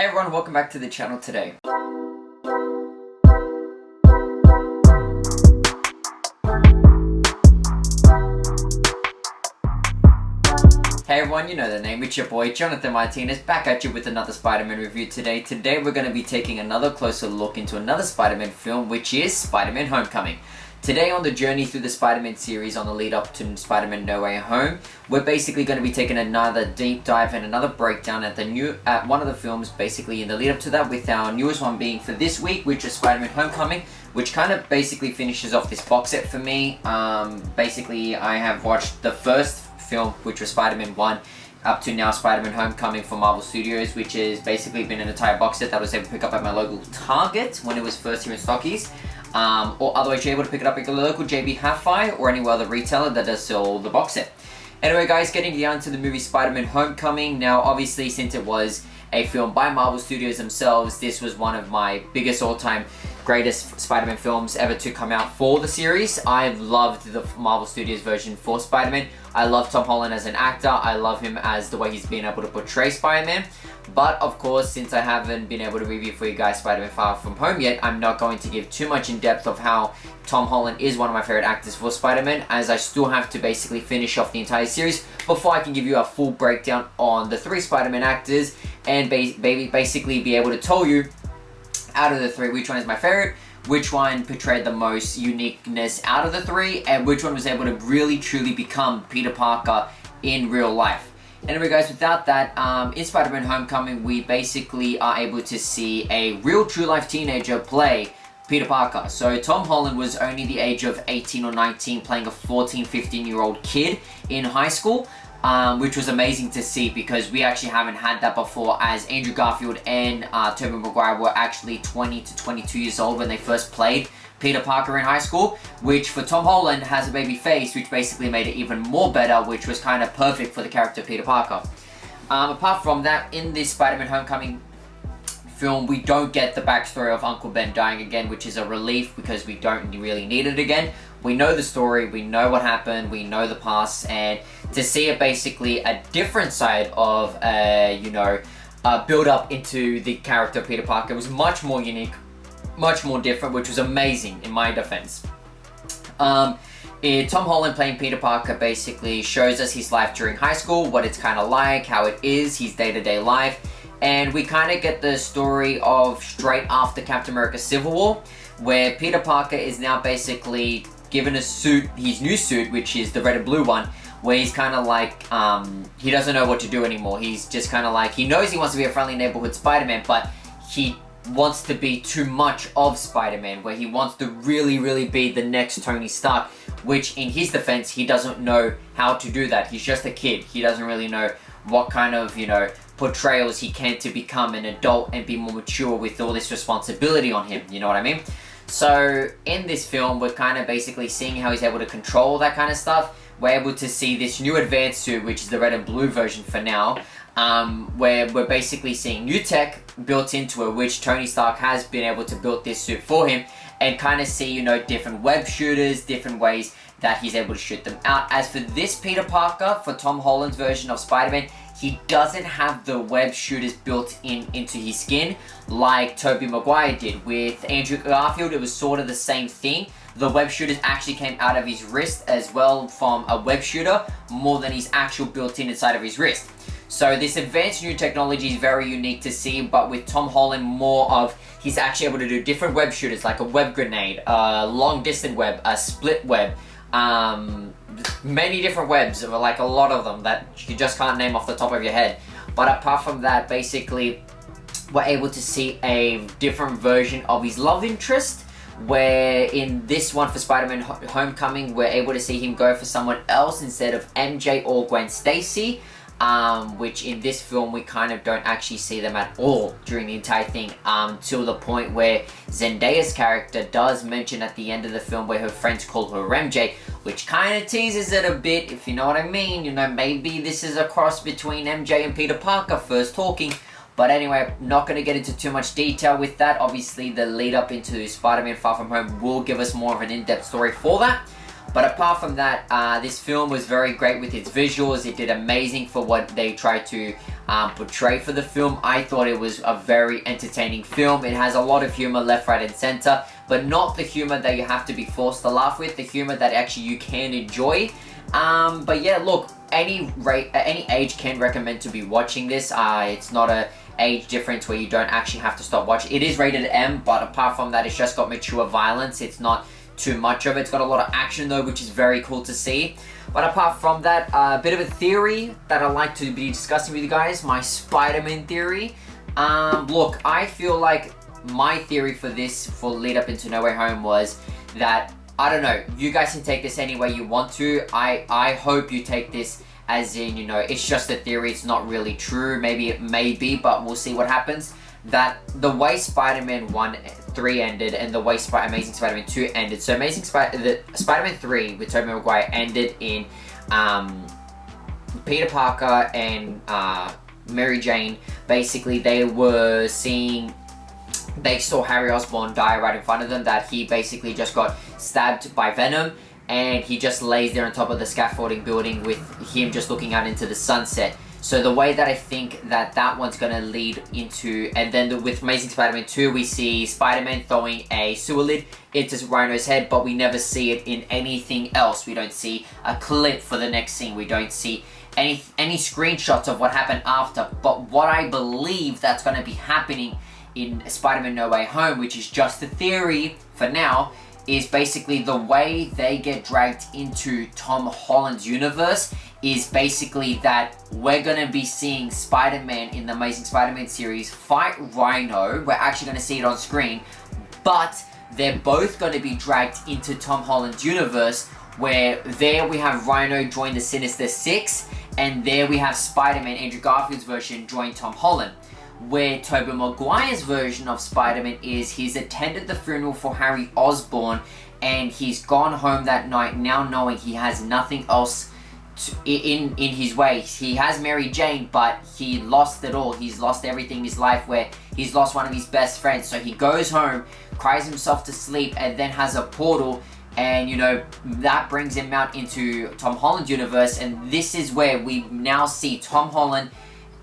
Hey everyone, welcome back to the channel today. Hey everyone, you know the name, it's your boy Jonathan Martinez, back at you with another Spider-Man review today. Today we're going to be taking another closer look into another Spider-Man film, which is Spider-Man Homecoming. Today on the journey through the Spider-Man series on the lead up to Spider-Man No Way Home, we're basically going to be taking another deep dive and another breakdown at one of the films basically in the lead up to that, with our newest one being for this week, which is Spider-Man Homecoming, which kind of basically finishes off this box set for me. Basically I have watched the first film, which was Spider-Man 1, up to now Spider-Man Homecoming from Marvel Studios, which has basically been an entire box set that I was able to pick up at my local Target when it was first here in Stockies. Or otherwise you're able to pick it up at your local JB Hi-Fi or any other retailer that does sell the box set. Anyway guys, getting down to the movie Spider-Man Homecoming. Now obviously, since it was a film by Marvel Studios themselves, this was one of my biggest all-time greatest Spider-Man films ever to come out for the series. I loved the Marvel Studios version for Spider-Man. I love Tom Holland as an actor. I love him as the way he's been able to portray Spider-Man. But of course, since I haven't been able to review for you guys Spider-Man Far From Home yet, I'm not going to give too much in depth of how Tom Holland is one of my favorite actors for Spider-Man, as I still have to basically finish off the entire series before I can give you a full breakdown on the three Spider-Man actors and basically be able to tell you out of the three which one is my favorite, which one portrayed the most uniqueness out of the three, and which one was able to really truly become Peter Parker in real life. Anyway guys, without that, in Spider-Man Homecoming, we basically are able to see a real true life teenager play Peter Parker. So Tom Holland was only the age of 18 or 19, playing a 14, 15-year-old kid in high school, which was amazing to see because we actually haven't had that before, as Andrew Garfield and Tobey Maguire were actually 20 to 22 years old when they first played Peter Parker in high school, which for Tom Holland has a baby face, which basically made it even more better, which was kind of perfect for the character Peter Parker. Apart from that, in this Spider-Man Homecoming film, we don't get the backstory of Uncle Ben dying again, which is a relief because we don't really need it again. We know the story, we know what happened, we know the past, and to see it basically a different side of, build up into the character Peter Parker was much more unique, much more different, which was amazing in my defense. Tom Holland playing Peter Parker basically shows us his life during high school, what it's kind of like, how it is, his day-to-day life, and we kind of get the story of straight after Captain America Civil War, where Peter Parker is now basically given a suit, his new suit, which is the red and blue one, where he's kind of like, he doesn't know what to do anymore. He's just kind of like, he knows he wants to be a friendly neighborhood Spider-Man, but he wants to be too much of Spider-Man, where he wants to really be the next Tony Stark, which in his defense, he doesn't know how to do that. He's just a kid. He doesn't really know what kind of, portrayals he can to become an adult and be more mature with all this responsibility on him, you know what I mean? So in this film, we're kind of basically seeing how he's able to control that kind of stuff. We're able to see this new advanced suit, which is the red and blue version for now, where we're basically seeing new tech built into it, which Tony Stark has been able to build this suit for him, and kind of see, different web shooters, different ways that he's able to shoot them out. As for this Peter Parker, for Tom Holland's version of Spider-Man, he doesn't have the web shooters built into his skin like Tobey Maguire did. With Andrew Garfield, it was sort of the same thing. The web shooters actually came out of his wrist as well from a web shooter, more than his actual built-in inside of his wrist. So this advanced new technology is very unique to see, but with Tom Holland, more of, he's actually able to do different web shooters, like a web grenade, a long-distance web, a split web, many different webs, like a lot of them that you just can't name off the top of your head. But apart from that, basically, we're able to see a different version of his love interest, where in this one for Spider-Man Homecoming, we're able to see him go for someone else instead of MJ or Gwen Stacy, which in this film we kind of don't actually see them at all during the entire thing, till the point where Zendaya's character does mention at the end of the film where her friends call her MJ, which kind of teases it a bit, if you know what I mean. Maybe this is a cross between MJ and Peter Parker first talking. But anyway, I'm not going to get into too much detail with that. Obviously, the lead up into Spider-Man Far From Home will give us more of an in-depth story for that. But apart from that, this film was very great with its visuals. It did amazing for what they tried to portray for the film. I thought it was a very entertaining film. It has a lot of humor left, right, and center, but not the humor that you have to be forced to laugh with, the humor that actually you can enjoy. But yeah, look, any age can recommend to be watching this. It's not a age difference where you don't actually have to stop watching. It is rated M, but apart from that, it's just got mature violence. It's not too much of it. It's got a lot of action though, which is very cool to see. But apart from that, a bit of a theory that I'd like to be discussing with you guys, my Spider-Man theory. Look, I feel like my theory for this, for lead up into No Way Home, was that, I don't know, you guys can take this any way you want to. I hope you take this as in, you know, it's just a theory, it's not really true. Maybe it may be, but we'll see what happens. That the way Spider-Man 3 ended and the way Amazing Spider-Man 2 ended. So Spider-Man 3 with Tobey Maguire ended in Peter Parker and Mary Jane. Basically, they saw Harry Osborn die right in front of them, that he basically just got stabbed by Venom, and he just lays there on top of the scaffolding building with him just looking out into the sunset. So the way that I think that one's going to lead into, and then with Amazing Spider-Man 2, we see Spider-Man throwing a sewer lid into Rhino's head, but we never see it in anything else. We don't see a clip for the next scene. We don't see any screenshots of what happened after. But what I believe that's going to be happening in Spider-Man No Way Home, which is just a theory for now, is basically the way they get dragged into Tom Holland's universe is basically that we're going to be seeing Spider-Man in the Amazing Spider-Man series fight Rhino. We're actually going to see it on screen, but they're both going to be dragged into Tom Holland's universe, where there we have Rhino join the Sinister Six, and there we have Spider-Man, Andrew Garfield's version, join Tom Holland. Where Tobey Maguire's version of Spider-Man is he's attended the funeral for Harry Osborn, and he's gone home that night now knowing he has nothing else in his way. He has Mary Jane, but he lost it all. He's lost everything in his life, where he's lost one of his best friends. So he goes home, cries himself to sleep, and then has a portal, and you know, that brings him out into Tom Holland's universe. And this is where we now see Tom Holland,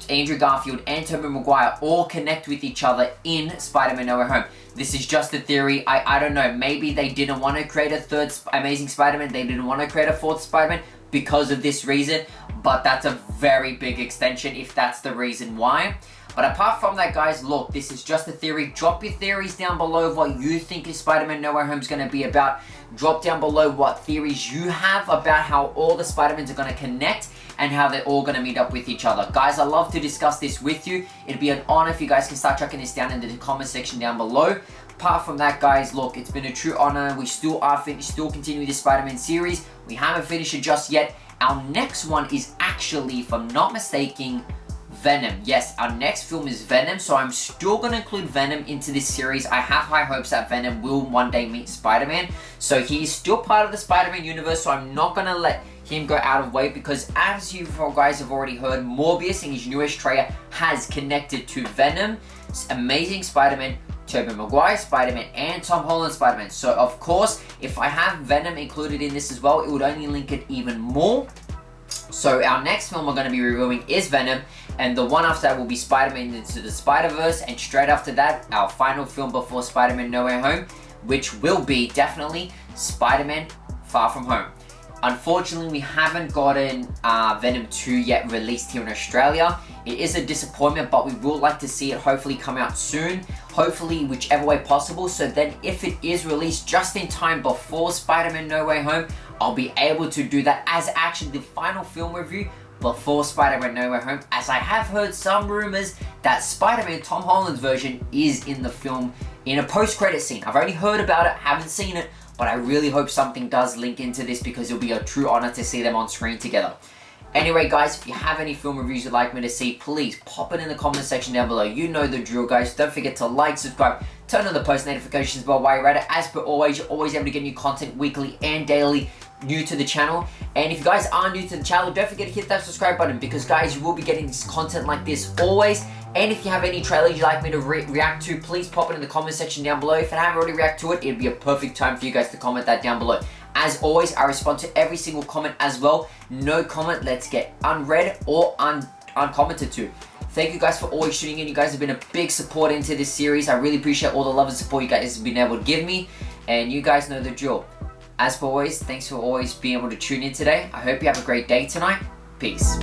Andrew Garfield, and Tobey Maguire all connect with each other in Spider-Man No Way Home. This is just a theory. I don't know. Maybe they didn't want to create a third Amazing Spider-Man. They didn't want to create a fourth Spider-Man because of this reason. But that's a very big extension if that's the reason why. But apart from that, guys, look, this is just a theory. Drop your theories down below of what you think is Spider-Man No Way Home is going to be about. Drop down below what theories you have about how all the Spider-Mans are going to connect and how they're all going to meet up with each other. Guys, I love to discuss this with you. It'd be an honor if you guys can start tracking this down in the comment section down below. Apart from that, guys, look, it's been a true honor. We still continue this Spider-Man series. We haven't finished it just yet. Our next one is actually, if I'm not mistaken, Venom. Yes, our next film is Venom, so I'm still going to include Venom into this series. I have high hopes that Venom will one day meet Spider-Man, so he's still part of the Spider-Man universe, so I'm not going to let him go out of way, because as you guys have already heard, Morbius in his newest trailer has connected to Venom, Amazing Spider-Man, Tobey Maguire Spider-Man, and Tom Holland Spider-Man. So of course, if I have Venom included in this as well, it would only link it even more. So our next film we're going to be reviewing is Venom, and the one after that will be Spider-Man Into the Spider-Verse, and straight after that, our final film before Spider-Man No Way Home, which will be definitely Spider-Man Far From Home. Unfortunately, we haven't gotten Venom 2 yet released here in Australia. It is a disappointment, but we will like to see it hopefully come out soon. Hopefully, whichever way possible. So then if it is released just in time before Spider-Man No Way Home, I'll be able to do that as actually the final film review before Spider-Man No Way Home, as I have heard some rumors that Spider-Man Tom Holland's version is in the film in a post-credit scene. I've only heard about it, haven't seen it, but I really hope something does link into this, because it'll be a true honor to see them on screen together. Anyway, guys, if you have any film reviews you'd like me to see, please pop it in the comment section down below. You know the drill, guys. Don't forget to like, subscribe, turn on the post notifications bell while you're at it. As per always, you're always able to get new content weekly and daily new to the channel. And if you guys are new to the channel, don't forget to hit that subscribe button, because guys, you will be getting content like this always. And if you have any trailers you'd like me to react to, please pop it in the comment section down below. If I haven't already reacted to it, it'd be a perfect time for you guys to comment that down below. As always, I respond to every single comment as well. No comment let's get unread or uncommented to. Thank you guys for always tuning in. You guys have been a big support into this series. I really appreciate all the love and support you guys have been able to give me. And you guys know the drill. As always, thanks for always being able to tune in today. I hope you have a great day tonight. Peace.